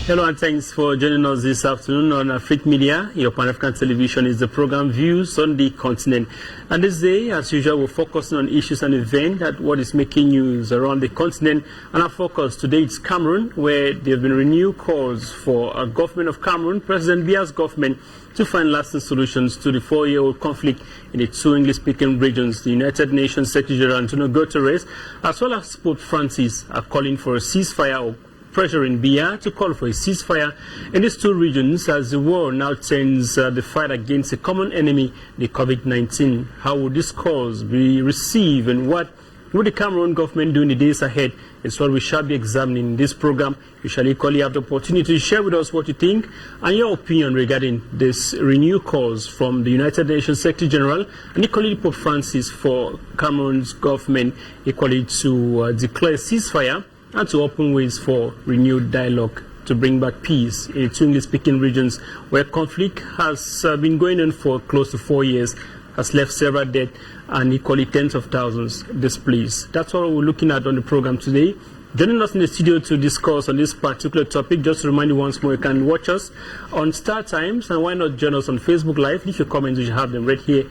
Hello and thanks for joining us this afternoon on Afrique Media. Your Pan-African television is the program Views on the Continent. And this day, as usual, we're focusing on issues and events that what is making news around the continent. And our focus today is Cameroon, where there have been renewed calls for a government of Cameroon, President Biya's government, to find lasting solutions to the 4-year-old conflict in the two English-speaking regions. The United Nations Secretary General Antonio Guterres, as well as Pope Francis, are calling for a ceasefire or pressuring Biya to call for a ceasefire in these two regions as the war now turns the fight against a common enemy, the COVID-19. How will this cause be received, and what will the Cameroon government do in the days ahead? It's what we shall be examining in this program. You shall equally have the opportunity to share with us what you think and your opinion regarding this renewed calls from the United Nations Secretary General and equally Pope Francis for Cameroon's government equally to declare ceasefire and to open ways for renewed dialogue to bring back peace in the two English-speaking regions where conflict has been going on for close to 4 years, has left several dead and equally tens of thousands displaced. That's what we're looking at on the program today. Joining us in the studio to discuss on this particular topic, just to remind you once more, you can watch us on Star Times, and why not join us on Facebook Live? Leave your comments, we should have them right here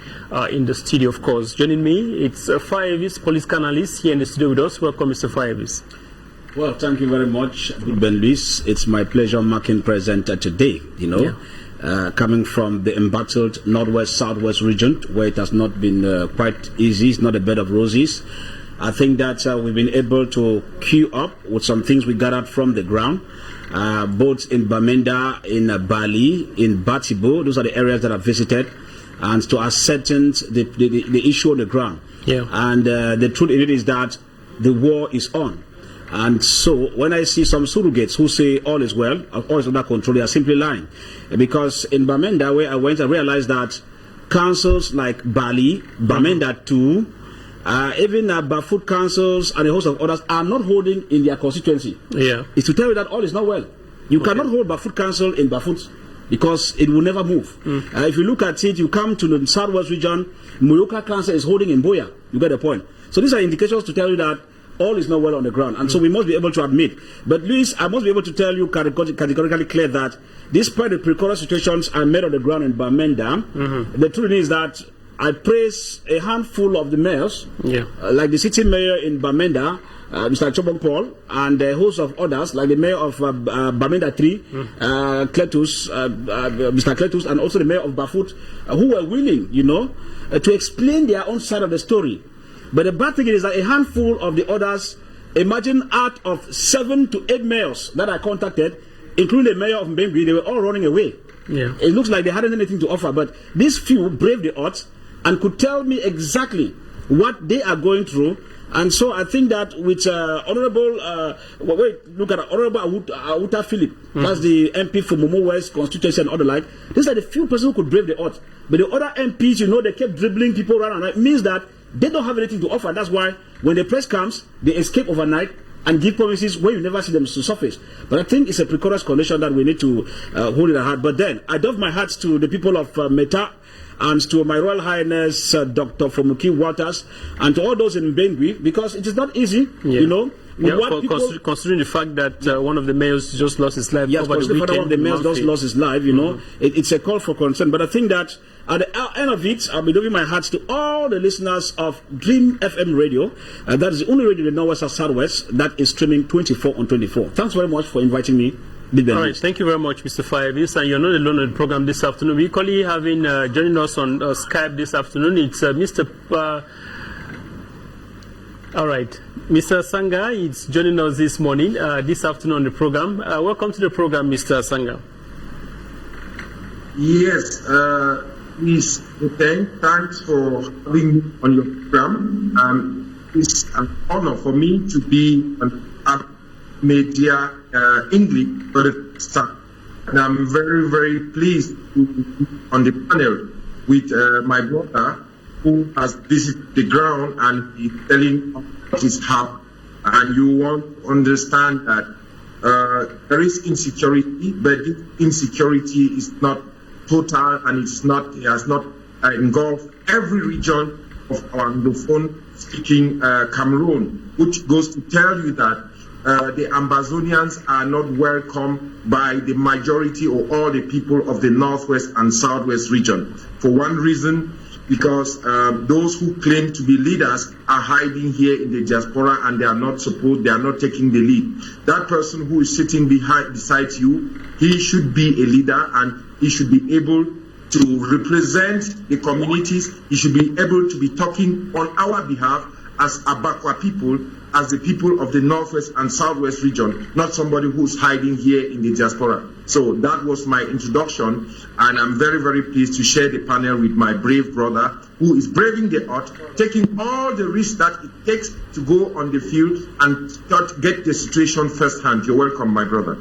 in the studio, of course. Joining me, it's Fayevis, police analyst, here in the studio with us. Welcome, Mr. Fayevis. Well, thank you very much, Ben Luis. It's my pleasure marking present today, coming from the embattled northwest-southwest region, where it has not been quite easy. It's not a bed of roses. I think that we've been able to queue up with some things we gathered from the ground, both in Bamenda, in Bali, in Batibo. Those are the areas that I've visited, and to ascertain the issue on the ground. Yeah. And the truth in it is that the war is on. And so when I see some surrogates who say all is well, all is under control, they are simply lying. Because in Bamenda, where I went, I realized that councils like Bali, Bamenda too, even Bafut councils and a host of others are not holding in their constituency. Yeah. It's to tell you that all is not well. You cannot hold Bafut council in Bafut because it will never move. If you look at it, you come to the southwest region, Muyoka council is holding in Boya. You get the point. So these are indications to tell you that all is not well on the ground, and so we must be able to admit. But Luis, I must be able to tell you categorically clear that despite the precarious situations I met on the ground in Bamenda, the truth is that I praise a handful of the mayors, like the city mayor in Bamenda, Mr. Chobong Paul, and a host of others, like the mayor of Bamenda 3, Mr. Cletus, and also the mayor of Bafut, who were willing, to explain their own side of the story. But the bad thing is that a handful of the others, imagine out of 7 to 8 mayors that I contacted, including the mayor of Mbengui, they were all running away. Yeah. It looks like they hadn't anything to offer, but these few braved the odds and could tell me exactly what they are going through. And so I think that with Honorable Awuta Philip, that's the MP for Momo West constituency and other like, these are the few persons who could brave the odds. But the other MPs, they kept dribbling people around, and it means that they don't have anything to offer. That's why when the press comes, they escape overnight and give promises where you never see them to surface. But I think it's a precarious condition that we need to hold in our heart. But then, I doff my hats to the people of Meta and to my Royal Highness Dr. Fomuki Waters and to all those in Bengui, because it is not easy, considering the fact that one of the mayors just lost his life over the weekend. One of the mayors just lost his life, it's a call for concern. But I think that at the end of it, I'll be giving my hearts to all the listeners of Dream FM Radio. That is the only radio in the Northwest and Southwest that is streaming 24/24. Thanks very much for inviting me. All right, thank you very much, Mr. Fayevis. And you're not alone on the program this afternoon. We're equally having joining us on Skype this afternoon. It's Mr. All right, Mr. Sanga is joining us this morning, this afternoon on the program. Welcome to the program, Mr. Sanga. Yes, thanks for having me on your program. It's an honor for me to be on media English for the first time. And I'm very, very pleased to be on the panel with my brother, who has visited the ground and is telling what is happening. And you want to understand that there is insecurity, but this insecurity is not total, and it has not engulfed every region of our Anglophone speaking Cameroon, which goes to tell you that the Ambazonians are not welcome by the majority or all the people of the Northwest and Southwest region. For one reason, because those who claim to be leaders are hiding here in the diaspora and they are not taking the lead. That person who is sitting beside you, he should be a leader and he should be able to represent the communities. He should be able to be talking on our behalf as Abakwa people, as the people of the Northwest and Southwest region, not somebody who's hiding here in the diaspora. So that was my introduction, and I'm very, very pleased to share the panel with my brave brother who is braving the odds, taking all the risks that it takes to go on the field and get the situation firsthand. You're welcome, my brother.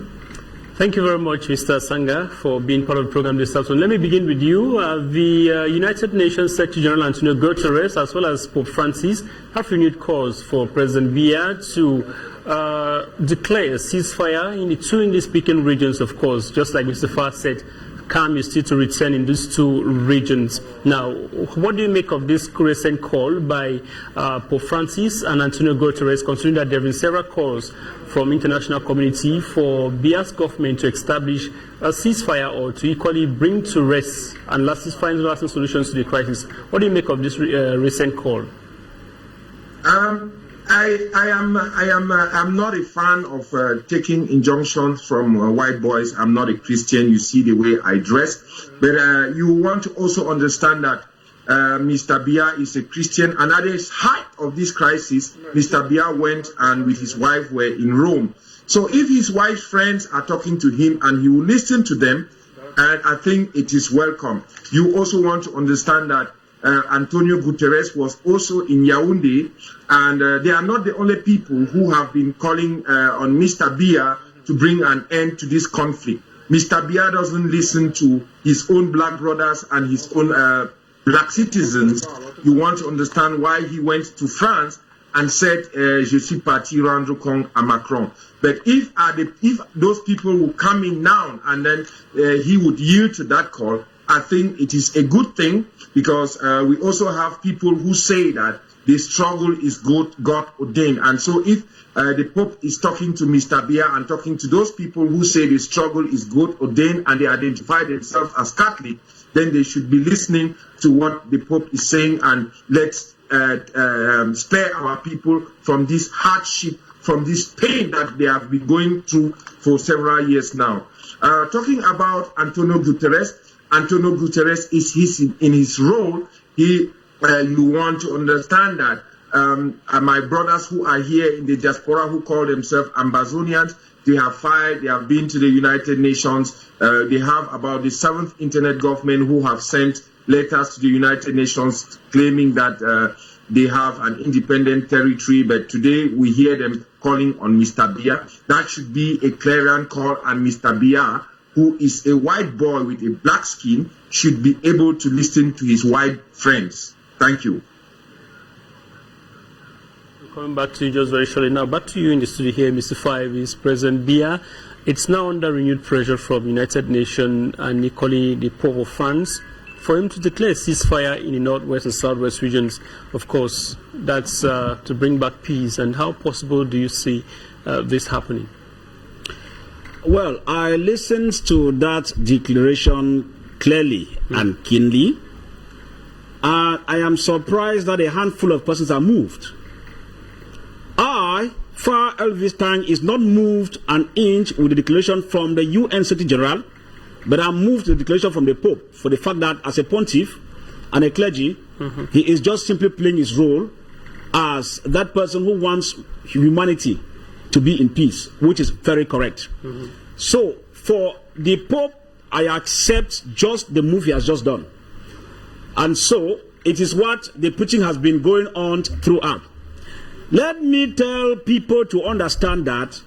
Thank you very much, Mr. Sanga, for being part of the program this afternoon. Let me begin with you. The United Nations Secretary General Antonio Guterres, as well as Pope Francis, have renewed calls for President Biya to declare a ceasefire in the two English-speaking regions, of course, just like Mr. Farr said. Calm is still to return in these two regions. Now, what do you make of this recent call by Pope Francis and Antonio Guterres, considering that there have been several calls from international community for Biya's government to establish a ceasefire or to equally bring to rest and find lasting solutions to the crisis? What do you make of this recent call? I'm not a fan of taking injunctions from white boys. I'm not a Christian. You see the way I dress. But you want to also understand that Mr. Biya is a Christian. And at the height of this crisis, Mr. Biya went and with his wife were in Rome. So if his wife's friends are talking to him and he will listen to them, and I think it is welcome. You also want to understand that Antonio Guterres was also in Yaoundé, and they are not the only people who have been calling on Mr. Biya to bring an end to this conflict. Mr. Biya doesn't listen to his own black brothers and his own black citizens. You want to understand why he went to France and said, Je suis parti rendre compte à Macron. But if those people will come in now and then he would yield to that call, I think it is a good thing, because we also have people who say that the struggle is God ordained. And so if the Pope is talking to Mr. Biya and talking to those people who say the struggle is God ordained and they identify themselves as Catholic, then they should be listening to what the Pope is saying, and let's spare our people from this hardship, from this pain that they have been going through for several years now. Talking about Antonio Guterres is in his role. You want to understand that my brothers who are here in the diaspora who call themselves Ambazonians, they have been to the United Nations. They have about the 7th internet government who have sent letters to the United Nations claiming that they have an independent territory, but today we hear them calling on Mr. Biya. That should be a clarion call, and Mr. Biya, who is a white boy with a black skin, should be able to listen to his white friends. Thank you. Coming back to you just very shortly now, back to you in the studio here, Mr. Five, is President Biya. It's now under renewed pressure from United Nations and equally the Pope of France for him to declare ceasefire in the Northwest and Southwest regions. Of course, that's to bring back peace. And how possible do you see this happening? Well, I listened to that declaration clearly and keenly. I am surprised that a handful of persons are moved. Far Elvis Tang is not moved an inch with the declaration from the UN Secretary General, but I'm moved to the declaration from the Pope for the fact that as a pontiff and a clergy, he is just simply playing his role as that person who wants humanity to be in peace, which is very correct. So for the Pope, I accept just the move he has just done. And so it is what the preaching has been going on throughout. Let me tell people to understand that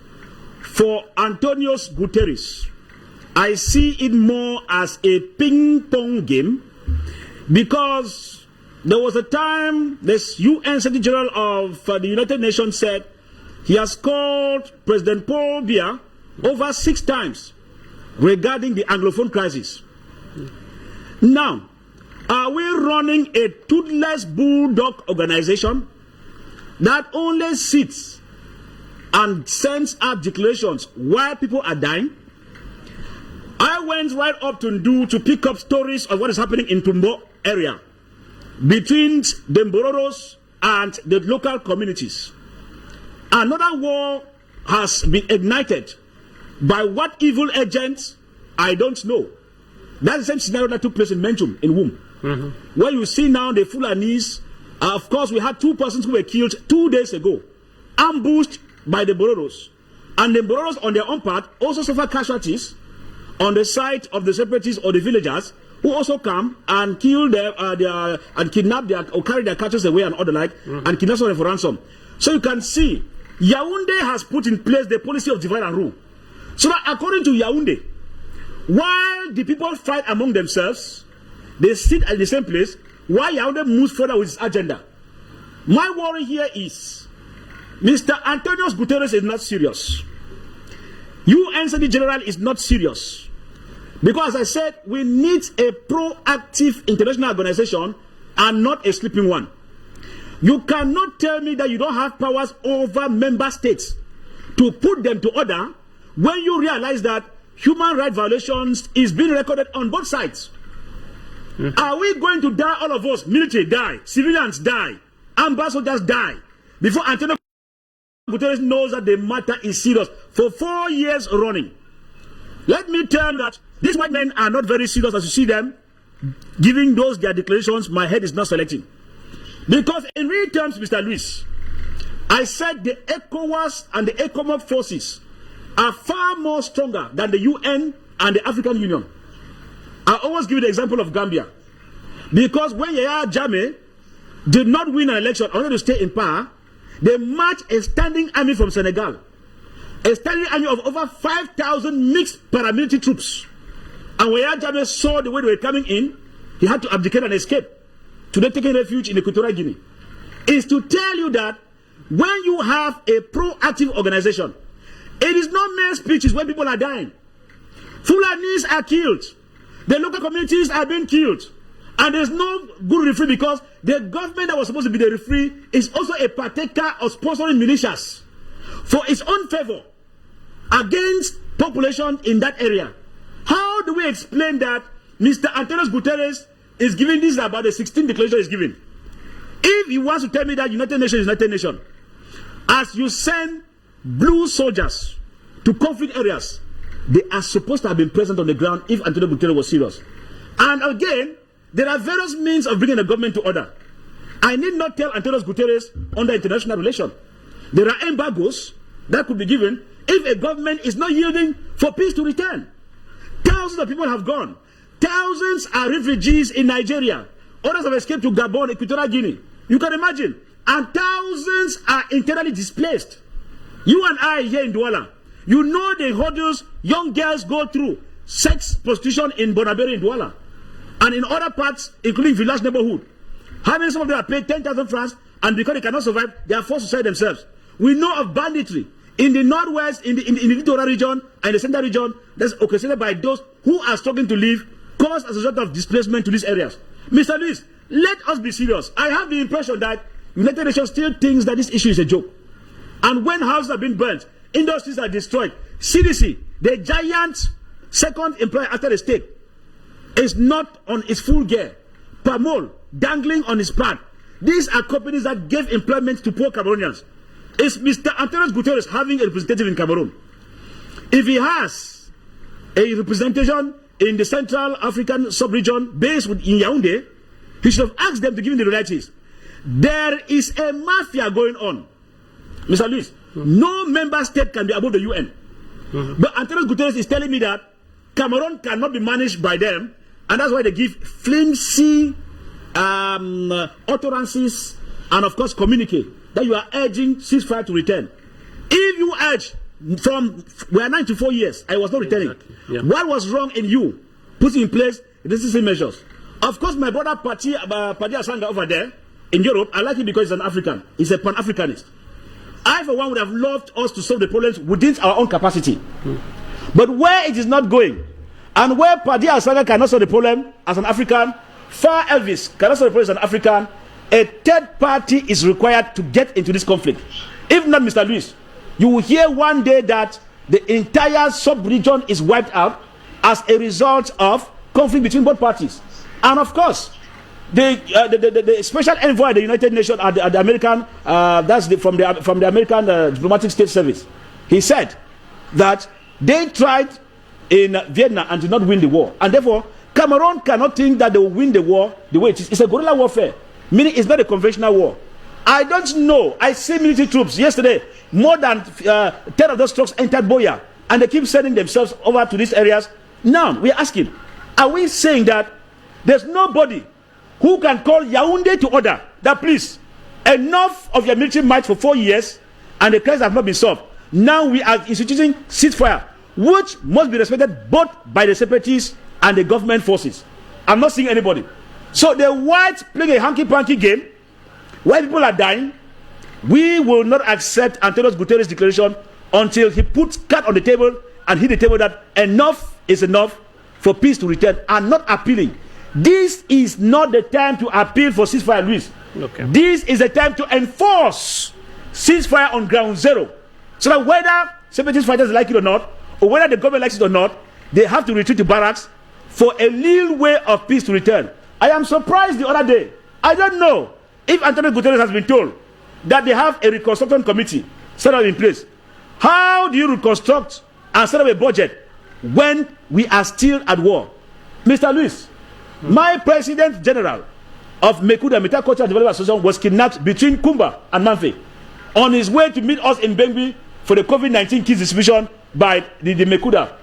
for Antonio Guterres, I see it more as a ping-pong game, because there was a time this UN Secretary General of the United Nations said he has called President Paul Biya over 6 times regarding the Anglophone crisis. Now, are we running a toothless bulldog organization that only sits and sends out declarations while people are dying. I went right up to Ndu to pick up stories of what is happening in Tumbo area between the Mbororos and the local communities. Another war has been ignited by what evil agents, I don't know. That's the same scenario that took place in Menchum, in Womb. Where you see now the Fulanis, of course we had 2 persons who were killed 2 days ago, ambushed by the Bororos. And the Bororos on their own part also suffer casualties on the side of the separatists or the villagers who also come and kill them and kidnap their or carry their catches away and all the like and kidnap them for ransom. So you can see Yaoundé has put in place the policy of divide and rule. So that according to Yaoundé, while the people fight among themselves, they sit at the same place while Yaoundé moves further with its agenda. My worry here is Mr. Antonio Guterres is not serious. UN Secretary General is not serious. Because as I said, we need a proactive international organization and not a sleeping one. You cannot tell me that you don't have powers over member states to put them to order when you realize that human rights violations is being recorded on both sides. Are we going to die, all of us? Military die, civilians die, ambassadors die, before Antonio Guterres knows that the matter is serious for 4 years running? Let me tell you that these white men are not very serious as you see them giving those their declarations. My head is not selecting. Because in real terms, Mr. Luis, I said the ECOWAS and the ECOMOG forces are far more stronger than the UN and the African Union. I always give you the example of Gambia. Because when Yahya Jammeh did not win an election, only to stay in power, they marched a standing army from Senegal. A standing army of over 5,000 mixed paramilitary troops. And when Yahya Jammeh saw the way they were coming in, he had to abdicate and escape. Today taking refuge in Equatorial Guinea. Is to tell you that when you have a proactive organization, it is not mere speeches when people are dying. Fulanis are killed. The local communities are being killed. And there's no good referee because the government that was supposed to be the referee is also a partaker of sponsoring militias for its own favor against population in that area. How do we explain that Mr. Antonio Guterres is giving this about the 16th declaration he's giving? If he wants to tell me that United Nations is United Nations, as you send blue soldiers to conflict areas, they are supposed to have been present on the ground if Antonio Guterres was serious. And again, there are various means of bringing the government to order. I need not tell Antonio Guterres under international relations. There are embargoes that could be given if a government is not yielding for peace to return. Thousands of people have gone. Thousands are refugees in Nigeria. Others have escaped to Gabon, Equatorial Guinea. You can imagine. And thousands are internally displaced. You and I here in Douala, you know the hurdles young girls go through. Sex prostitution in Bonaberi in Douala. And in other parts, including village neighborhood. Having some of them are paid 10,000 francs, and because they cannot survive, they are forced to sell themselves. We know of banditry in the northwest, in the littoral region, and the central region, that's occasioned by those who are struggling to live, caused as a result of displacement to these areas. Mr. Luis, let us be serious. I have the impression that United Nations still thinks that this issue is a joke. And when houses are being burnt, industries are destroyed, CDC, the giant second employer after the state, is not on its full gear. Pamol, dangling on his part. These are companies that gave employment to poor Cameroonians. Is Mr. Antonio Guterres having a representative in Cameroon? If he has a representation in the Central African sub-region based in Yaoundé, he should have asked them to give him the royalties. There is a mafia going on. Mr. Luis, no member state can be above the UN. But Antonio Guterres is telling me that Cameroon cannot be managed by them, and that's why they give flimsy utterances and, of course, communicate that you are urging ceasefire to return. If you urge we are 94 years, I was not returning. Exactly. Yeah. What was wrong in you putting in place necessary measures? Of course, my brother Padi Asanga over there in Europe, I like him because he's an African. He's a Pan-Africanist. I, for one, would have loved us to solve the problems within our own capacity. But where it is not going, and where Padi Asanga cannot solve the problem as an African, Far Elvis cannot solve the problem as an African, a third party is required to get into this conflict. If not, Mr. Luis, you will hear one day that the entire sub-region is wiped out as a result of conflict between both parties. And of course, the special envoy of the United Nations at the American, from the American Diplomatic State Service, he said that they tried in Vietnam and did not win the war, and therefore Cameroon cannot think that they will win the war the way it is. It's a guerrilla warfare, meaning it's not a conventional war. I don't know. I see military troops yesterday. More than 10 of those trucks entered Biya, and they keep sending themselves over to these areas. Now we are asking, are we saying that there's nobody who can call Yaoundé to order that please, enough of your military might for 4 years and the crisis has not been solved? Now we are instituting ceasefire, which must be respected both by the separatists and the government forces. I'm not seeing anybody. So the whites playing a hanky-panky game where people are dying. We will not accept Antonio Guterres' declaration until he puts cat on the table and hit the table that enough is enough for peace to return, and not appealing. This is not the time to appeal for ceasefire, Luis. Okay. This is the time to enforce ceasefire on ground zero. So that whether separatist fighters like it or not, or whether the government likes it or not, they have to retreat to barracks for a little way of peace to return. I am surprised the other day. I don't know if Antonio Guterres has been told that they have a reconstruction committee set up in place. How do you reconstruct and set up a budget when we are still at war? Mr. Luis, my president general of Mekuda, Meta Cultural Development Association, was kidnapped between Kumba and Manfe on his way to meet us in Bengui for the COVID-19 kids distribution by the Mekuda,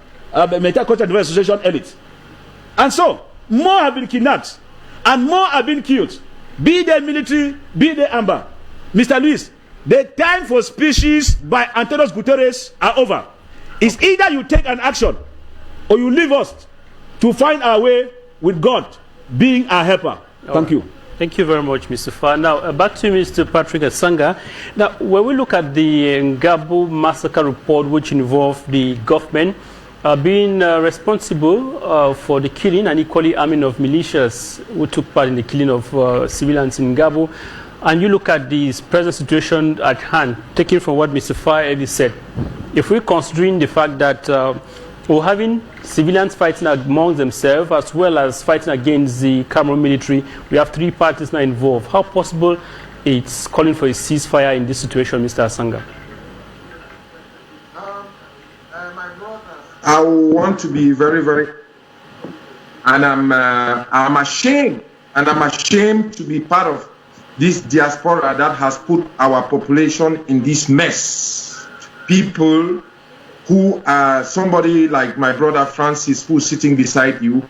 Meta Cultural Development Association elite. And so, more have been kidnapped and more have been killed, be they military, be they amber. Mr. Luis, the time for speeches by Antonio Guterres are over. It's either you take an action or you leave us to find our way with God being our helper. Thank you. Thank you very much, Mr. Fa. Now, back to Mr. Patrick Asanga. Now, when we look at the Ngabo massacre report, which involved the government being responsible for the killing and equally arming of militias who took part in the killing of civilians in Ngabo, and you look at the present situation at hand, taking from what Mr. Fa said, if we're considering the fact that we're having civilians fighting among themselves as well as fighting against the Cameroon military, we have 3 parties now involved. How possible it's calling for a ceasefire in this situation, Mr. Asanga? My brother, I want to be very, very, and I'm ashamed, and I'm ashamed to be part of this diaspora that has put our population in this mess. People who are, somebody like my brother Francis, who's sitting beside you,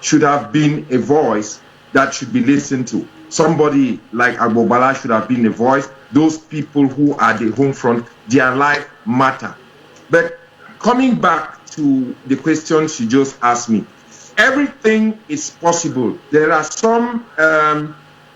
should have been a voice that should be listened to. Somebody like Agbobala should have been a voice. Those people who are the home front, their life matter. But coming back to the questions you just asked me, everything is possible. There are some,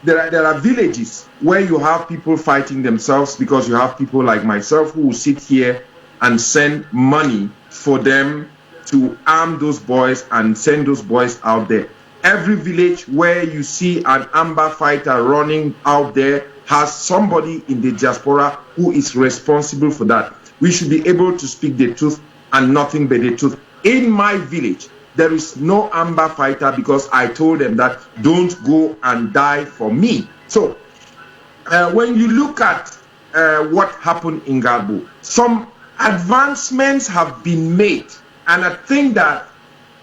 there are villages where you have people fighting themselves because you have people like myself who will sit here and send money for them to arm those boys and send those boys out there. Every village where you see an amber fighter running out there has somebody in the diaspora who is responsible for that. We should be able to speak the truth and nothing but the truth. In my village, there is no amber fighter because I told them that don't go and die for me. So when you look at what happened in Ngabo, some advancements have been made, and I think that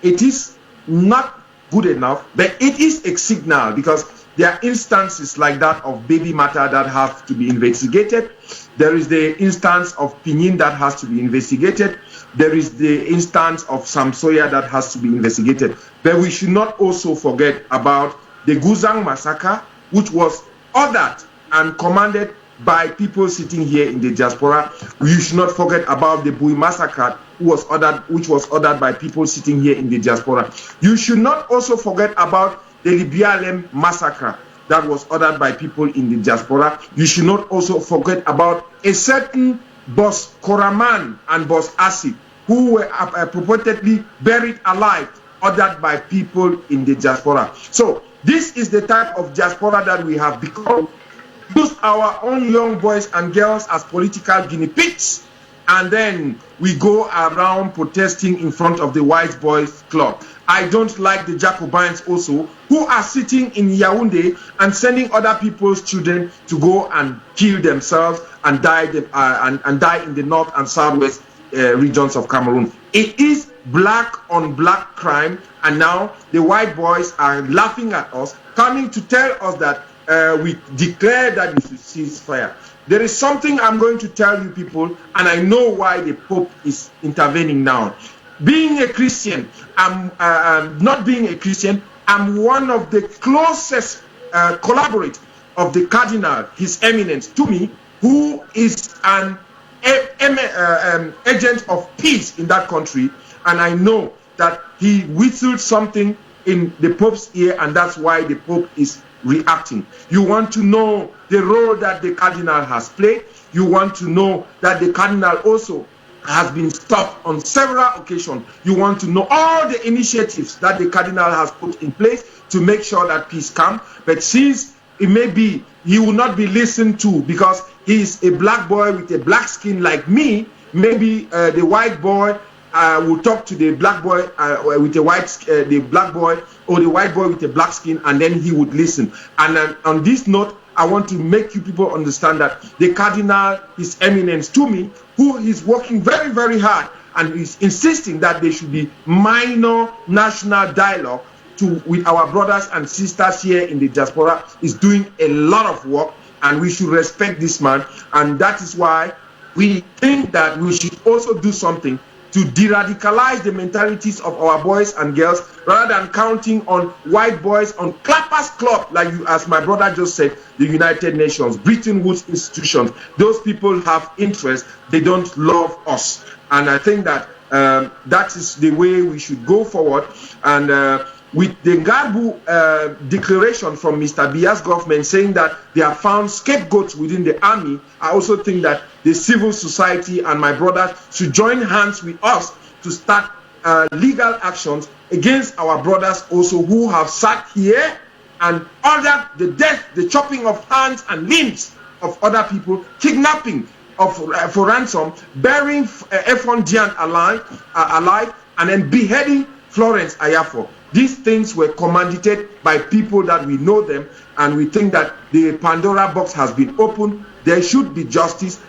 it is not good enough, but it is a signal because there are instances like that of baby matter that have to be investigated. There is the instance of Pinin that has to be investigated. There is the instance of Samsoya that has to be investigated. But we should not also forget about the Guzang massacre, which was ordered and commanded by people sitting here in the diaspora. We should not forget about the Bui massacre, which was ordered by people sitting here in the diaspora. You should not also forget about the Libyalem massacre that was ordered by people in the diaspora. You should not also forget about a certain Boss Koraman and Boss Asi, who were purportedly buried alive, ordered by people in the diaspora. So this is the type of diaspora that we have become. Use our own young boys and girls as political guinea pigs and then we go around protesting in front of the White Boys Club. I don't like the Jacobins also, who are sitting in Yaoundé and sending other people's children to go and kill themselves and die in the north and southwest regions of Cameroon. It is black on black crime, and now the white boys are laughing at us, coming to tell us that we declare that we should cease fire. There is something I'm going to tell you people, and I know why the Pope is intervening now. Being a Christian, not being a Christian, I'm one of the closest collaborators of the Cardinal, His Eminence, to me, who is an agent of peace in that country, and I know that he whistled something in the Pope's ear, and that's why the Pope is reacting. You want to know the role that the Cardinal has played. You want to know that the Cardinal also has been stopped on several occasions. You want to know all the initiatives that the Cardinal has put in place to make sure that peace comes. But since it may be he will not be listened to because he is a black boy with a black skin like me, maybe the white boy will talk to the black boy with the black boy, or the white boy with a black skin, and then he would listen. And on this note, I want to make you people understand that the Cardinal, His Eminence to me, who is working very, very hard and is insisting that there should be minor national dialogue with our brothers and sisters here in the diaspora, is doing a lot of work, and we should respect this man. And that is why we think that we should also do something to de-radicalize the mentalities of our boys and girls, rather than counting on white boys on Clappers Club, like you, as my brother just said, the United Nations, Bretton Woods institutions. Those people have interest, they don't love us. And I think that that is the way we should go forward. And with the Garbu declaration from Mr. Biya's government saying that they have found scapegoats within the army, I also think that the civil society and my brothers should join hands with us to start legal actions against our brothers also who have sat here and ordered the death, the chopping of hands and limbs of other people, kidnapping for ransom, burying Efon Dian alive, and then beheading Florence Ayafo. These things were commanded by people that we know them, and we think that the Pandora box has been opened. There should be justice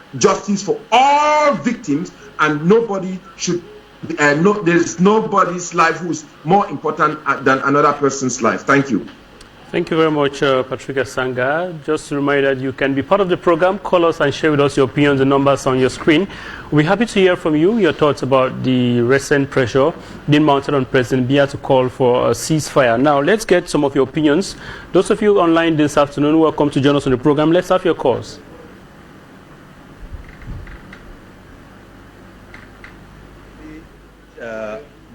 for all victims, and nobody should. There is nobody's life who is more important than another person's life. Thank you. Thank you very much, Patricia Sanga. Just to remind that you can be part of the program. Call us and share with us your opinions and numbers on your screen. We're happy to hear from you, your thoughts about the recent pressure being mounted on President Biya to call for a ceasefire. Now, let's get some of your opinions. Those of you online this afternoon, welcome to join us on the program. Let's have your calls.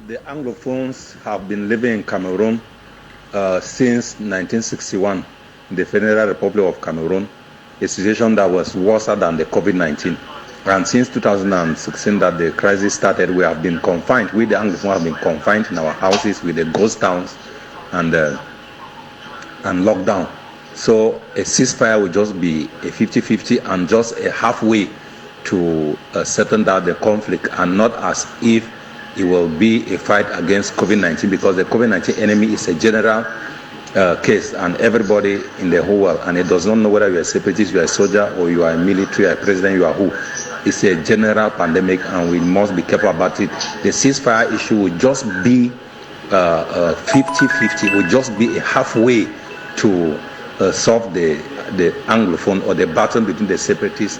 The Anglophones have been living in Cameroon since 1961, the Federal Republic of Cameroon, a situation that was worse than the COVID-19. And since 2016 that the crisis started, we have been confined. We, the Anglophone, have been confined in our houses with the ghost towns and lockdown. So a ceasefire will just be a 50-50 and just a halfway to settle down the conflict, and not as if it will be a fight against COVID-19, because the COVID-19 enemy is a general case, and everybody in the whole world, and it does not know whether you are a separatist, you are a soldier, or you are a military, you are a president, you are who. It's a general pandemic, and we must be careful about it. The ceasefire issue will just be 50-50, will just be a halfway to solve the Anglophone or the battle between the separatists.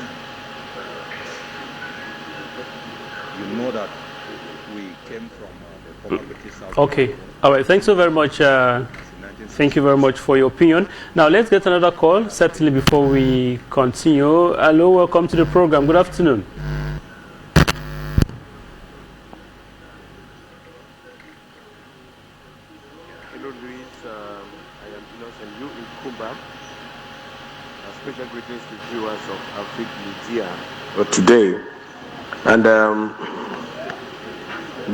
You know that we came from the former British South. Okay. All right. Thanks so very much. Thank you very much for your opinion. Now, let's get another call, certainly, before we continue. Hello, welcome to the program. Good afternoon. Hello, Luis. I am Innocent. You in Kumba. Special greetings to viewers of Afrique Media today. And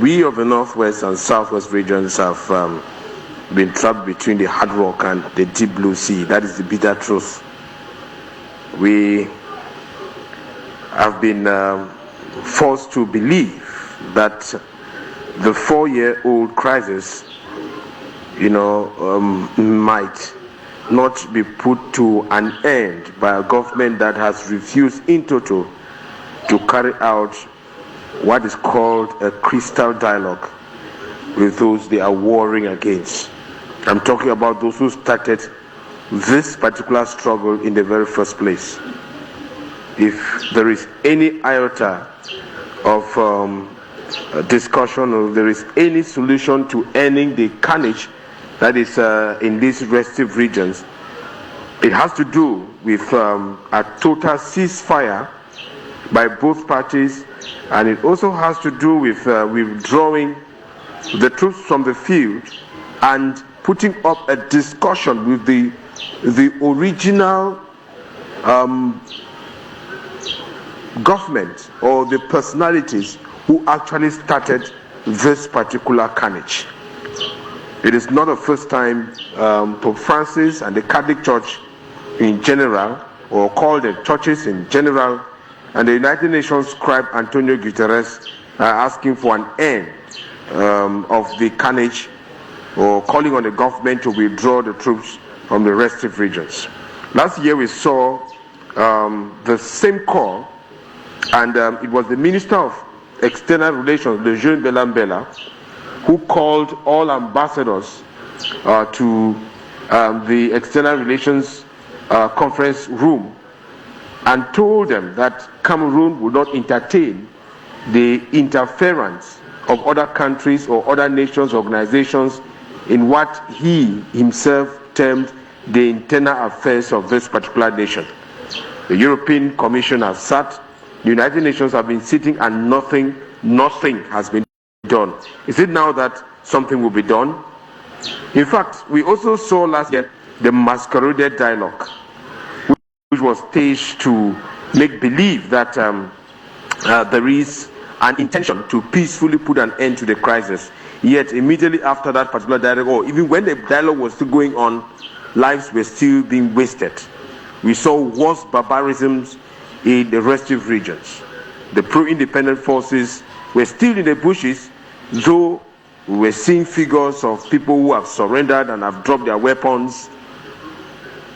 we of the Northwest and Southwest regions have been trapped between the hard rock and the deep blue sea. That is the bitter truth. We have been forced to believe that the 4-year-old crisis, might not be put to an end by a government that has refused in toto to carry out what is called a crystal dialogue with those they are warring against. I'm talking about those who started this particular struggle in the very first place. If there is any iota of discussion, or there is any solution to ending the carnage that is in these restive regions, it has to do with a total ceasefire by both parties, and it also has to do with withdrawing the troops from the field and putting up a discussion with the original government or the personalities who actually started this particular carnage. It is not the first time Pope Francis and the Catholic Church in general, or called the churches in general, and the United Nations scribe Antonio Guterres are asking for an end of the carnage, or calling on the government to withdraw the troops from the restive regions. Last year we saw the same call, and it was the Minister of External Relations, Lejeune Belambela, who called all ambassadors to the External Relations conference room and told them that Cameroon would not entertain the interference of other countries or other nations, organizations in what he himself termed the internal affairs of this particular nation. The European Commission has sat, the United Nations have been sitting, and nothing has been done. Is it now that something will be done? In fact, we also saw last year the masqueraded dialogue, which was staged to make believe that there is an intention to peacefully put an end to the crisis. Yet immediately after that particular dialogue, or even when the dialogue was still going on, lives were still being wasted. We saw worse barbarisms in the restive regions. The pro-independent forces were still in the bushes, though we were seeing figures of people who have surrendered and have dropped their weapons,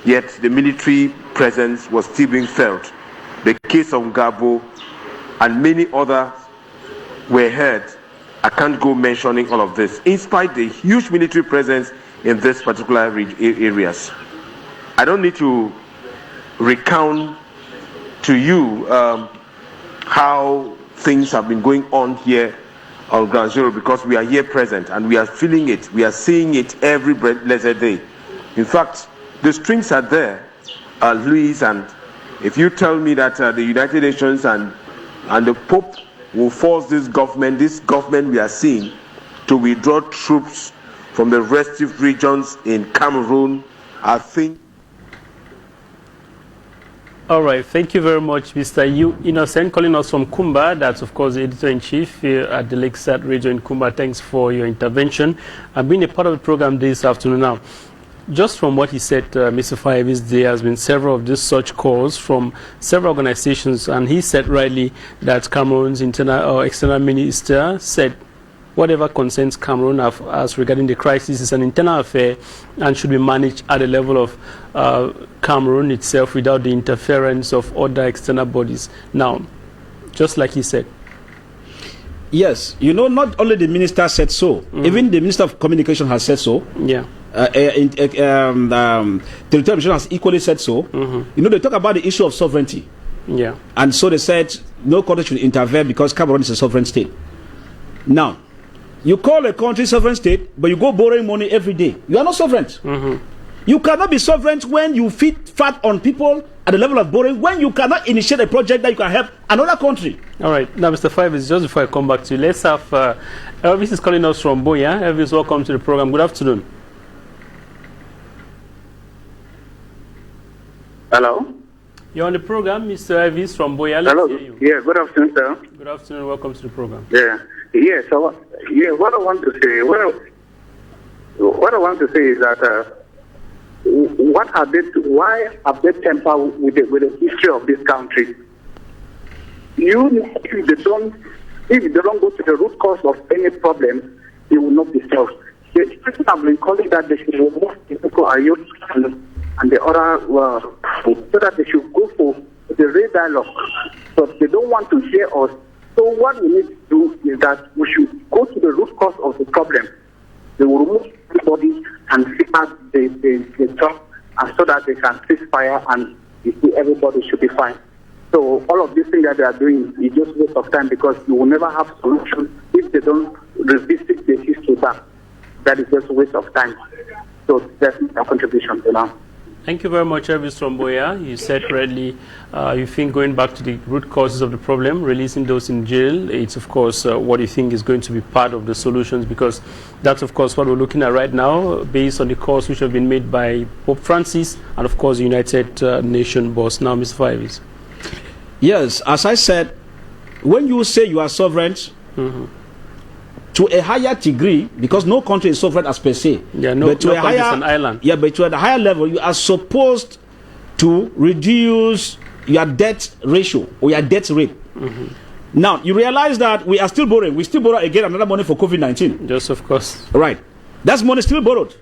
yet the military presence was still being felt. The case of Gabo and many others were heard. I can't go mentioning all of this, in spite of the huge military presence in this particular areas. I don't need to recount to you how things have been going on here on Ground Zero, because we are here present and we are feeling it, we are seeing it every blessed day. In fact, the strings are there, Louise, and if you tell me that the United Nations and the Pope will force this government we are seeing, to withdraw troops from the restive regions in Cameroon, I think. All right, thank you very much, Mr. Innocent, calling us from Kumba. That's, of course, the editor-in-chief here at the Lakeside region in Kumba. Thanks for your intervention and being a part of the program this afternoon. Now, just from what he said, Mr. Faivis, there has been several of these such calls from several organizations, and he said rightly that Cameroon's internal or external minister said whatever concerns Cameroon as regarding the crisis is an internal affair and should be managed at the level of Cameroon itself without the interference of other external bodies. Now, just like he said. Yes, not only the minister said so, even the Minister of Communication has said so. Yeah. The television has equally said so. They talk about the issue of sovereignty. Yeah. And so they said no country should intervene because Cameroon is a sovereign state. Now, you call a country sovereign state, but you go borrowing money every day. You are not sovereign. You cannot be sovereign when you feed fat on people at the level of borrowing, when you cannot initiate a project that you can help another country. All right. Now, Mr. Faivis, just before I come back to you, let's have Elvis is calling us from Biya. Elvis, welcome to the program. Good afternoon. Hello? You're on the program, Mr. Elvis from Biya. Let's Hello. hear you. Yeah, good afternoon, sir. Good afternoon. Welcome to the program. Yeah. So, what I want to say, what I want to say is that why have they tempered with the history of this country? if they don't go to the root cause of any problem, they will not be solved. The person have been calling that they should remove the Boko Ayot and the other, so that they should go for the real dialogue. But they don't want to hear us. So what we need to do is that we should go to the root cause of the problem. They will remove everybody and figure the talk, and so that they can ceasefire and everybody should be fine. So all of these things that they are doing is just waste of time, because you will never have solutions if they don't revisit the history back. That is just a waste of time. So that's our contribution to now. Thank you very much, Elvis from Biya. You said correctly, you think going back to the root causes of the problem, releasing those in jail, it's of course what you think is going to be part of the solutions, because that's of course what we're looking at right now, based on the calls which have been made by Pope Francis and of course the United Nations boss. Now, Mr. Fives. Yes, as I said, when you say you are sovereign, to a higher degree, because no country is sovereign as per se, but to a higher, an island. Yeah, but to a higher level, you are supposed to reduce your debt ratio or your debt rate. Now, you realize that we are still borrowing. We still borrow again another money for COVID-19. Yes, of course. Right. That's money still borrowed.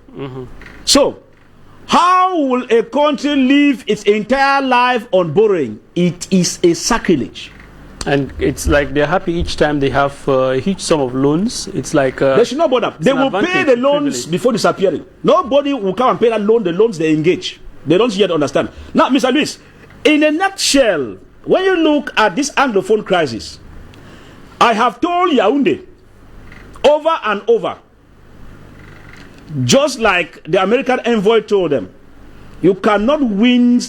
So, how will a country live its entire life on borrowing? It is a sacrilege. And it's like they're happy each time they have a huge sum of loans. It's like they should not bother. They will pay the loans before disappearing. Nobody will come and pay the loans they engage. They don't yet understand. Now, Mr. Luis, in a nutshell, when you look at this Anglophone crisis, I have told Yaoundé over and over, just like the American envoy told them, you cannot win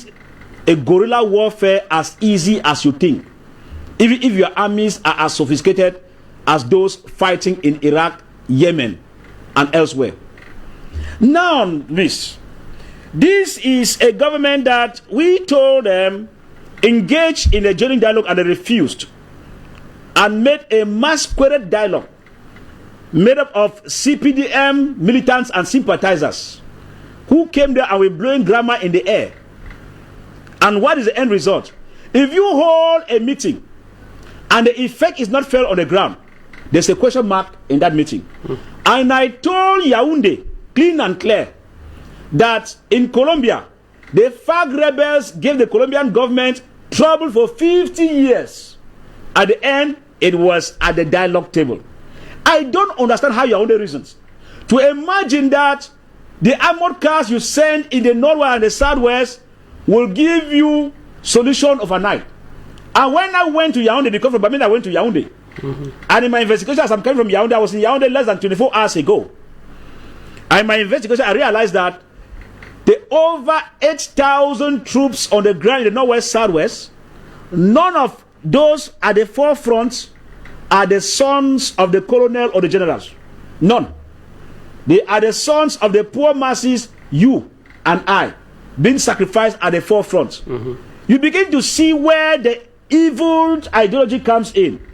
a guerrilla warfare as easy as you think, even if your armies are as sophisticated as those fighting in Iraq, Yemen, and elsewhere. Now, this is a government that we told them engage in a genuine dialogue, and they refused, and made a masquerade dialogue made up of CPDM militants and sympathizers who came there and were blowing grammar in the air. And what is the end result? If you hold a meeting and the effect is not felt on the ground, there's a question mark in that meeting. And I told Yaoundé, clean and clear, that in Colombia, the FARC rebels gave the Colombian government trouble for 50 years. At the end, it was at the dialogue table. I don't understand how Yaoundé reasons to imagine that the armored cars you send in the northwest and the southwest will give you solution overnight. And when I went to Yaoundé, because from Bamenda I went to Yaoundé, and in my investigation, as I'm coming from Yaoundé, I was in Yaoundé less than 24 hours ago. And in my investigation, I realized that the over 8,000 troops on the ground in the northwest, southwest, none of those at the forefront are the sons of the colonel or the generals. None. They are the sons of the poor masses, you and I, being sacrificed at the forefront. You begin to see where the evil ideology comes in,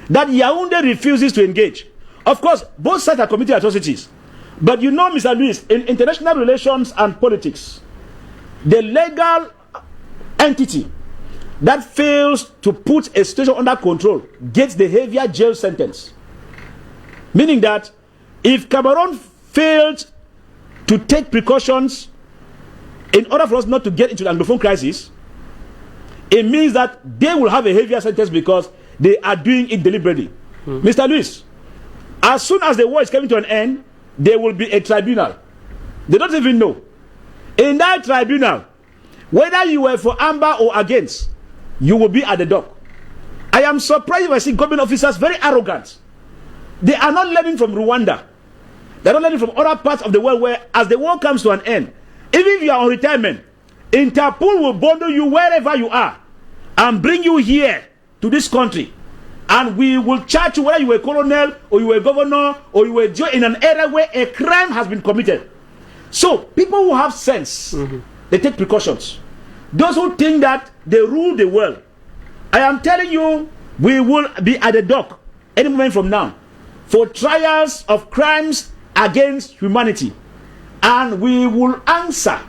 that Yaoundé refuses to engage. Of course, both sides are committing atrocities. But you know, Mr. Luis, in international relations and politics, the legal entity that fails to put a situation under control gets the heavier jail sentence. Meaning that if Cameroon failed to take precautions in order for us not to get into the Anglophone crisis, it means that they will have a heavier sentence because they are doing it deliberately. Mr. Luis, as soon as the war is coming to an end, there will be a tribunal. They don't even know. In that tribunal, whether you were for amber or against, you will be at the dock. I am surprised if I see government officers very arrogant. They are not learning from Rwanda. They are not learning from other parts of the world where, as the war comes to an end, even if you are on retirement, Interpol will bundle you wherever you are and bring you here to this country. And we will charge you whether you were a colonel or you were a governor or you were in an area where a crime has been committed. So, people who have sense, they take precautions. Those who think that they rule the world, I am telling you, we will be at the dock any moment from now for trials of crimes against humanity. And we will answer.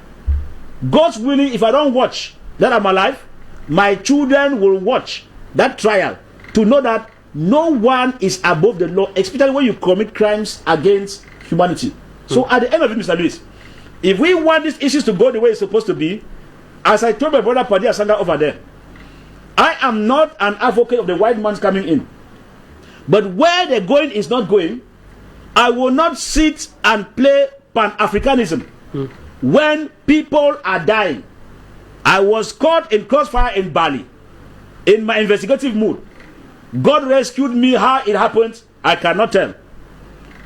God's willing, if I don't watch that I'm alive, my children will watch that trial, to know that no one is above the law, especially when you commit crimes against humanity. So at the end of it, Mr. Lewis, if we want these issues to go the way it's supposed to be, as I told my brother Padi Asanga over there, I am not an advocate of the white man's coming in. But where the going is not going, I will not sit and play Pan-Africanism when people are dying. I was caught in crossfire in Bali in my investigative mood. God rescued me. How it happened, I cannot tell.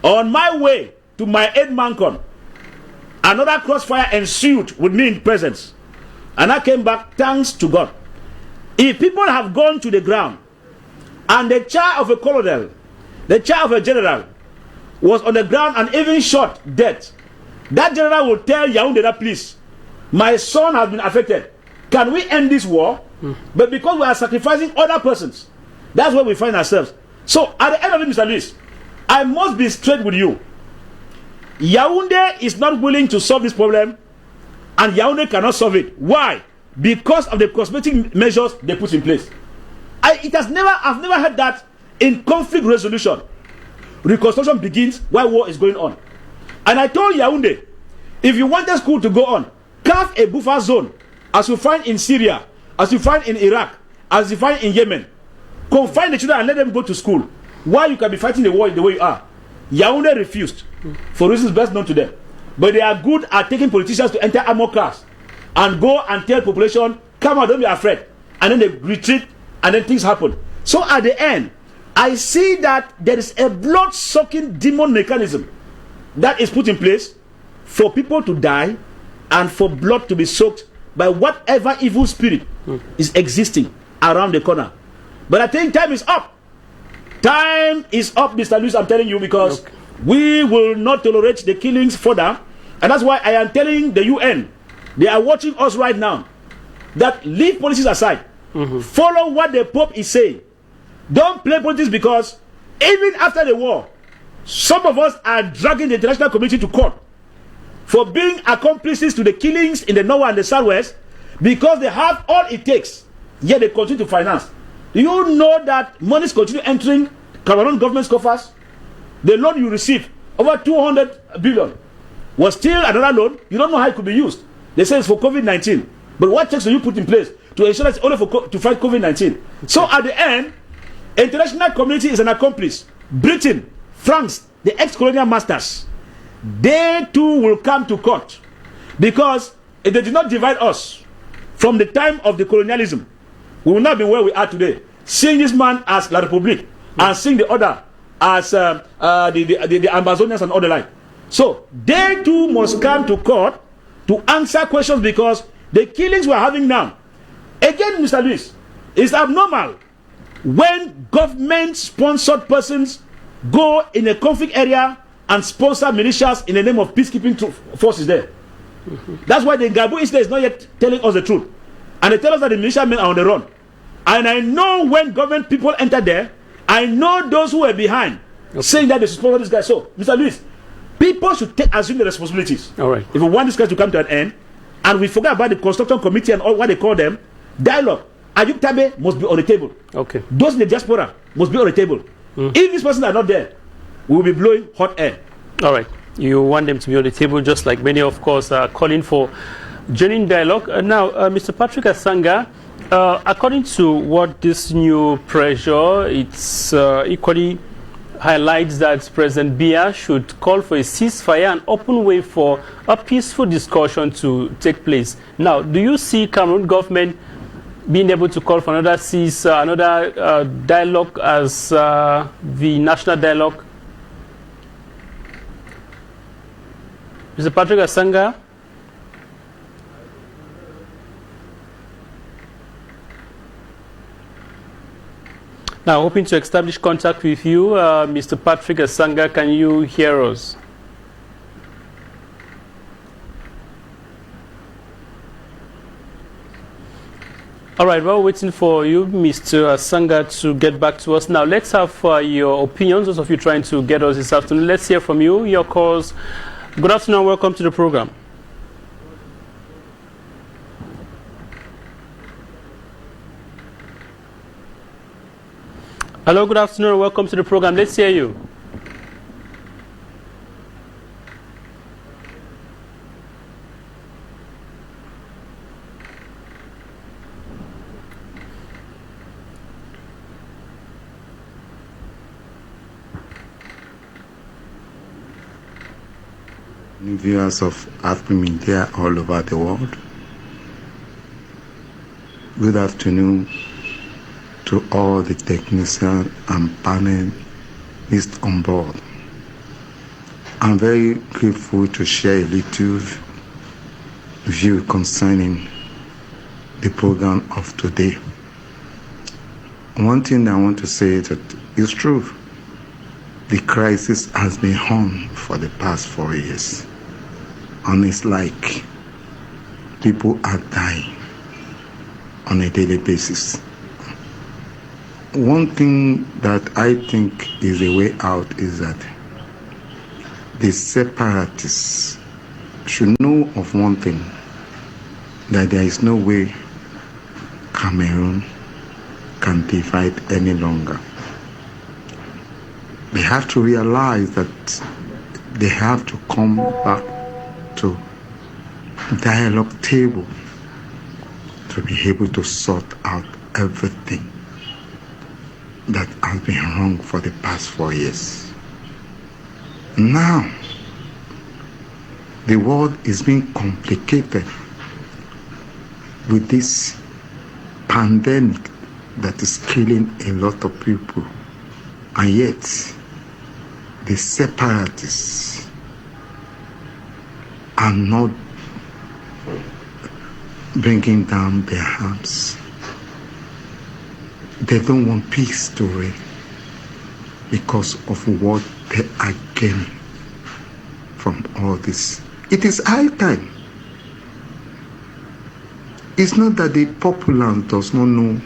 On my way to my 8-man con, another crossfire ensued with me in presence. And I came back, thanks to God. If people have gone to the ground and the chair of a colonel, the chair of a general was on the ground and even shot dead, that general will tell Yaoundé that, please, my son has been affected. Can we end this war? But because we are sacrificing other persons, that's where we find ourselves. So at the end of it, Mr. Luis, I must be straight with you. Yaoundé is not willing to solve this problem, and Yaoundé cannot solve it. Why? Because of the cosmetic measures they put in place. I've never heard that in conflict resolution. Reconstruction begins while war is going on. And I told Yaoundé, if you want the school to go on, carve a buffer zone, as you find in Syria, as you find in Iraq, as you find in Yemen. Confine the children and let them go to school. Why you can be fighting the war the way you are? Yaoundé refused, for reasons best known to them. But they are good at taking politicians to enter armor cars and go and tell population, come on, don't be afraid. And then they retreat, and then things happen. So at the end, I see that there is a blood-sucking demon mechanism that is put in place for people to die and for blood to be soaked by whatever evil spirit is existing around the corner. But I think time is up. Time is up, Mr. Lewis, I'm telling you, because we will not tolerate the killings further. And that's why I am telling the UN, they are watching us right now, that leave policies aside. Follow what the Pope is saying. Don't play politics, because even after the war, some of us are dragging the international community to court for being accomplices to the killings in the North and the Southwest, because they have all it takes, yet they continue to finance. Do you know that monies continue entering Cameroon government's coffers? The loan you receive, over 200 billion, was still another loan. You don't know how it could be used. They say it's for COVID-19. But what checks do you put in place to ensure that it's only to fight COVID-19? So at the end, international community is an accomplice. Britain, France, the ex-colonial masters, they too will come to court, because if they did not divide us from the time of the colonialism, we will not be where we are today. Seeing this man as La République and seeing the other as the Amazonians and all the like. So they too must come to court to answer questions, because the killings we are having now, again, Mr. Luis, is abnormal when government-sponsored persons go in a conflict area and sponsor militias in the name of peacekeeping forces there. That's why the Ngabu incident is not yet telling us the truth. And they tell us that the militiamen are on the run. And I know when government people enter there, I know those who are behind saying that they should sponsor this guy. So, Mr. Luis, people should assume the responsibilities. All right. If we want this guy to come to an end, and we forget about the construction committee and all what they call them, dialogue. Ayub Tabe must be on the table. Okay. Those in the diaspora must be on the table. If these persons are not there, we will be blowing hot air. All right. You want them to be on the table, just like many, of course, are calling for genuine dialogue. Now, Mr. Patrick Asanga, according to what this new pressure, it's equally highlights that President Biya should call for a ceasefire and open way for a peaceful discussion to take place. Now, do you see Cameroon government being able to call for another dialogue as the national dialogue? Mr. Patrick Asanga? Now, hoping to establish contact with you, Mr. Patrick Asanga. Can you hear us? All right, we're waiting for you, Mr. Asanga, to get back to us. Now, let's have your opinions, those of you trying to get us this afternoon. Let's hear from you, your calls. Good afternoon, welcome to the program. Hello, good afternoon. Welcome to the program. Let's hear you. Viewers of Afrique Media all over the world, good afternoon to all the technicians and panelists on board. I'm very grateful to share a little view concerning the program of today. One thing I want to say is that it's true. The crisis has been on for the past 4 years. And it's like people are dying on a daily basis. One thing that I think is a way out is that the separatists should know of one thing, that there is no way Cameroon can divide any longer. They have to realize that they have to come back to dialogue table to be able to sort out everything that has been wrong for the past 4 years. Now, the world is being complicated with this pandemic that is killing a lot of people, and yet the separatists are not bringing down their arms. They don't want peace to reign because of what they are gaining from all this. It is high time. It's not that the populace does not know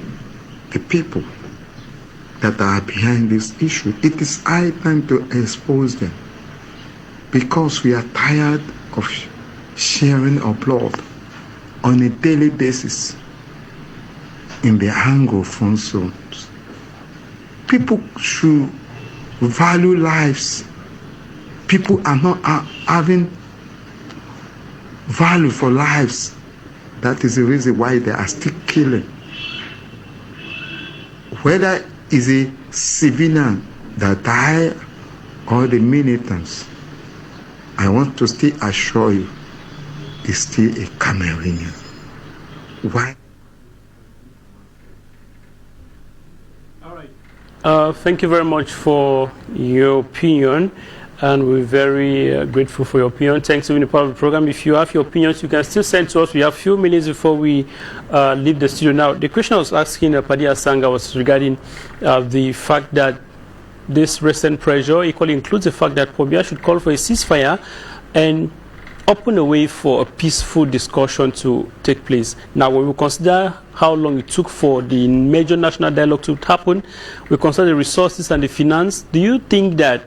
the people that are behind this issue. It is high time to expose them, because we are tired of sharing our blood on a daily basis in the Anglophone zones. People should value lives. People are not having value for lives. That is the reason why they are still killing. Whether it's a civilian that die or the militants, I want to still assure you, it's still a Cameroonian. Why? All right. Thank you very much for your opinion, and we're very grateful for your opinion. Thanks for being a part of the program. If you have your opinions, you can still send to us. We have a few minutes before we leave the studio. Now, the question I was asking Paddy Asanga was regarding the fact that this recent pressure equally includes the fact that Biya should call for a ceasefire and open a way for a peaceful discussion to take place. Now, when we consider how long it took for the major national dialogue to happen, we consider the resources and the finance. Do you think that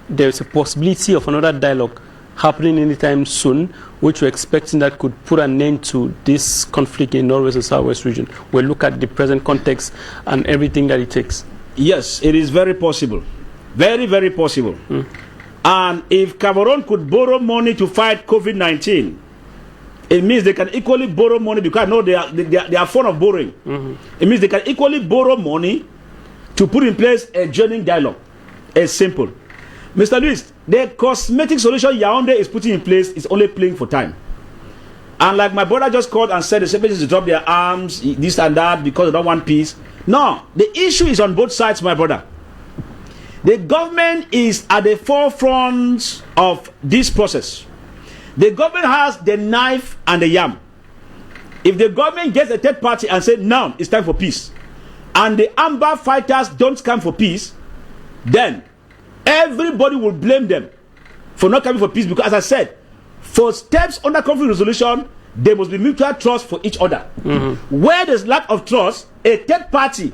there's a possibility of another dialogue happening anytime soon, which we're expecting that could put an end to this conflict in Northwest and Southwest region? We'll look at the present context and everything that it takes. Yes, it is very possible. Very, very possible. And if Cameroon could borrow money to fight COVID-19, it means they can equally borrow money, because I know they are fond of borrowing. It means they can equally borrow money to put in place a genuine dialogue. It's simple. Mr. Luis, the cosmetic solution Yaoundé is putting in place is only playing for time. And like my brother just called and said the separatists drop their arms, this and that, because they don't want peace. No, the issue is on both sides, my brother. The government is at the forefront of this process. The government has the knife and the yam. If the government gets a third party and says, now it's time for peace, and the Amber fighters don't come for peace, then everybody will blame them for not coming for peace, because as I said, for steps under conflict resolution, there must be mutual trust for each other. Where there's lack of trust, a third party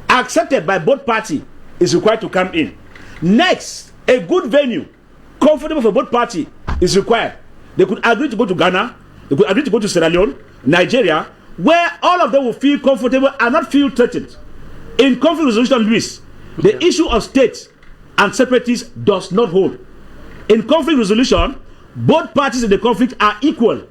accepted by both parties is required to come in. Next, a good venue comfortable for both parties is required. They could agree to go to Ghana, they could agree to go to Sierra Leone, Nigeria, where all of them will feel comfortable and not feel threatened. In conflict resolution, Luis, the issue of states and separatists does not hold. In conflict resolution, both parties in the conflict are equal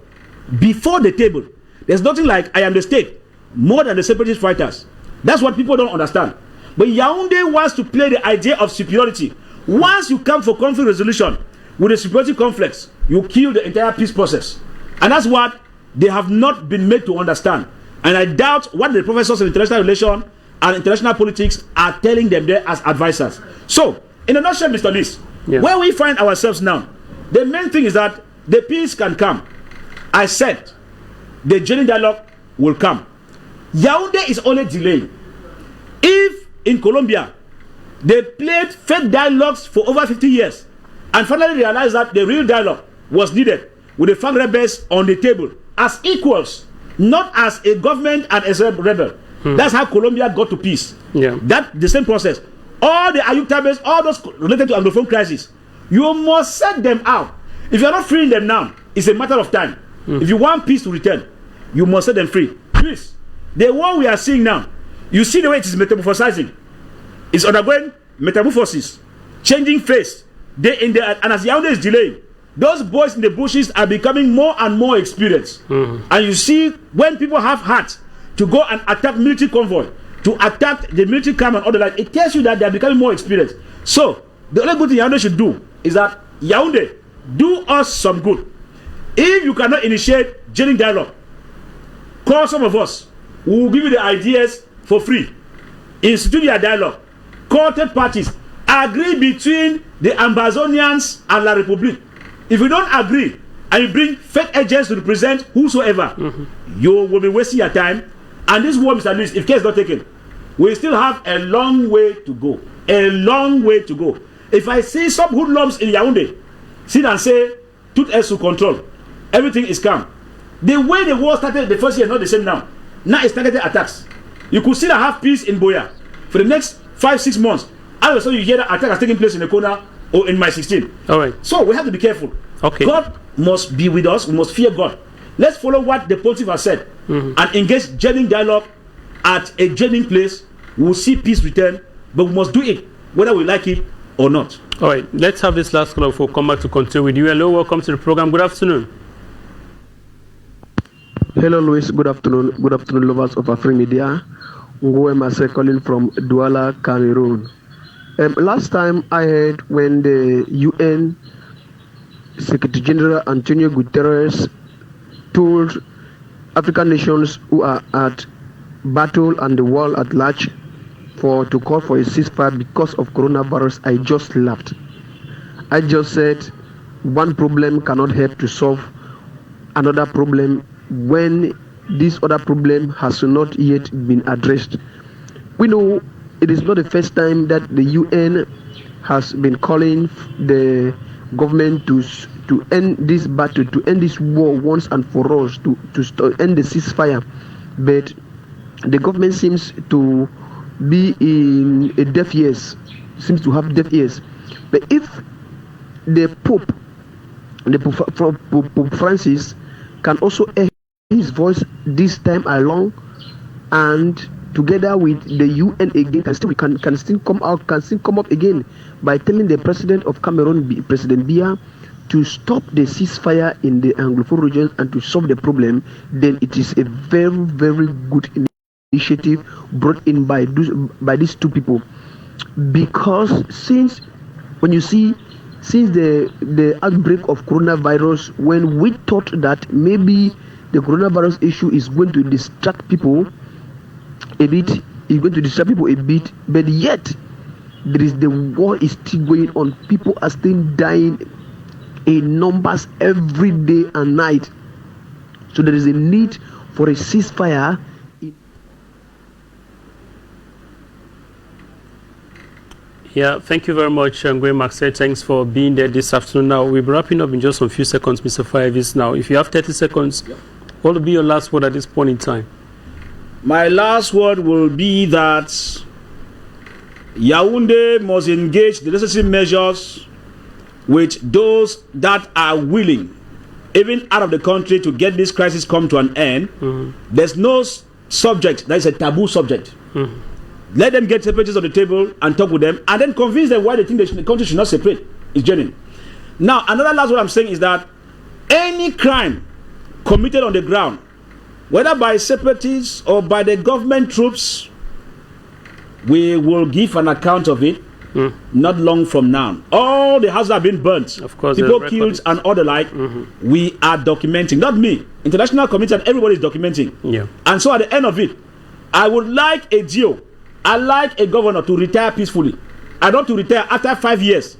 before the table. There's nothing like I am the state more than the separatist fighters. That's what people don't understand. But Yaoundé wants to play the idea of superiority. Once you come for conflict resolution with a superiority complex, you kill the entire peace process. And that's what they have not been made to understand. And I doubt what the professors of international relations and international politics are telling them there as advisors. So, in a nutshell, Mr. Lis, where we find ourselves now, the main thing is that the peace can come. I said the genuine dialogue will come. Yaoundé is only delaying. If in Colombia they played fake dialogues for over 50 years and finally realized that the real dialogue was needed with the FARC rebels on the table as equals, not as a government and as a rebel. That's how Colombia got to peace. That the same process. All the Ayub Tabes, all those related to Anglophone crisis, you must set them out. If you're not freeing them now, it's a matter of time. If you want peace to return, you must set them free. Please, the war we are seeing now, you see the way it is metamorphosizing. It's undergoing metamorphosis, changing face day in day out. And as Yaoundé is delaying, those boys in the bushes are becoming more and more experienced. And you see, when people have heart to go and attack military convoy, to attack the military camp and all that, it tells you that they are becoming more experienced. So, the only good thing Yaoundé should do is that Yaoundé, do us some good. If you cannot initiate genuine dialogue, call some of us. We will give you the ideas for free. Institute your dialogue. Call third parties. Agree between the Ambazonians and La Republique. If you don't agree and you bring fake agents to represent whosoever, you will be wasting your time. And this war, Mr. Luis, if care is not taken, we still have a long way to go. A long way to go. If I see some hoodlums in Yaoundé sit and say, tout est sous control, everything is calm. The way the war started the first year is not the same now. Now it's targeted attacks. You could still have peace in Biya for the next 5-6 months. All of a sudden you hear that attack has taken place in the corner or in my 16. All right. So we have to be careful. Okay. God must be with us. We must fear God. Let's follow what the pontiff has said and engage genuine dialogue at a genuine place. We will see peace return, but we must do it whether we like it or not. All right. Let's have this last call for Kamer to continue with you. Hello, welcome to the program. Good afternoon. Hello, Louis. Good afternoon. Good afternoon, lovers of Afrique Media. Ngwe Mase calling from Douala, Cameroon. Last time I heard when the UN Secretary General Antonio Guterres told African nations who are at battle and the world at large to call for a ceasefire because of coronavirus, I just laughed. I just said one problem cannot help to solve another problem when this other problem has not yet been addressed. We know it is not the first time that the UN has been calling the government to end this battle, to end this war once and for all, to end the ceasefire. But the government seems to be in a deaf ears, seems to have deaf ears. But if the Pope Francis can also hear his voice this time along, and together with the UN again, can still come up again by telling the president of Cameroon, President Biya, to stop the ceasefire in the Anglophone region and to solve the problem, then it is a very, very good initiative brought in by these two people. Because since the outbreak of coronavirus, when we thought that maybe the coronavirus issue is going to distract people a bit, but yet the war is still going on. People are still dying in numbers every day and night. So there is a need for a ceasefire. Yeah, thank you very much, Ngwe Maxey. Thanks for being there this afternoon. Now, we'll be wrapping up in just a few seconds, Mr. Fivis. Now, if you have 30 seconds, what will be your last word at this point in time? My last word will be that Yaoundé must engage the necessary measures with those that are willing, even out of the country, to get this crisis come to an end. There's no subject that is a taboo subject. Let them get separatists on the table and talk with them, and then convince them why they think the country should not separate. It's genuine. Now, another last what I'm saying is that any crime committed on the ground, whether by separatists or by the government troops, we will give an account of it not long from now. All the houses have been burnt. Of course, people killed and all the like. We are documenting. Not me. International community and everybody is documenting. Yeah. And so at the end of it, I would like a GO. I like a governor to retire peacefully. I don't to retire after 5 years.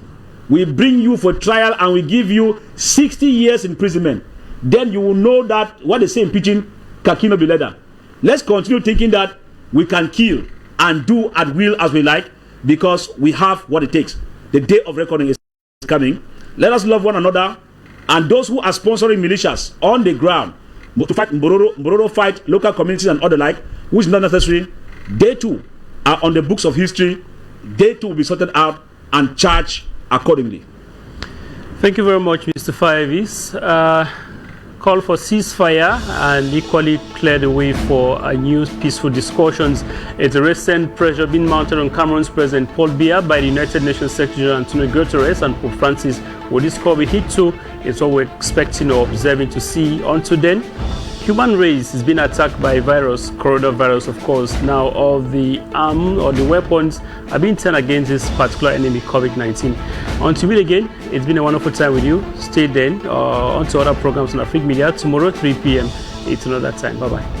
We bring you for trial and we give you 60 years imprisonment. Then you will know that what they say in pidgin can kill no be leather. Let's continue thinking that we can kill and do at will as we like, because we have what it takes. The day of reckoning is coming. Let us love one another, and those who are sponsoring militias on the ground to fight Mbororo fight local communities and other like, which is not necessary, they too are on the books of history. They too will be sorted out and charged accordingly. Thank you very much, Mr. Firevis. Call for ceasefire and equally clear the way for new peaceful discussions. It's a recent pressure being mounted on Cameroon's President Paul Biya by the United Nations Secretary General Antonio Guterres and Pope Francis. Will this call be hit to? It's what we're expecting or observing to see. Until then, human race is being attacked by virus, coronavirus, of course. Now all the arms or the weapons are being turned against this particular enemy, COVID-19. Until we meet again, it's been a wonderful time with you. Stay then on to other programs on Afrique Media. Tomorrow, 3 p.m. It's another time. Bye-bye.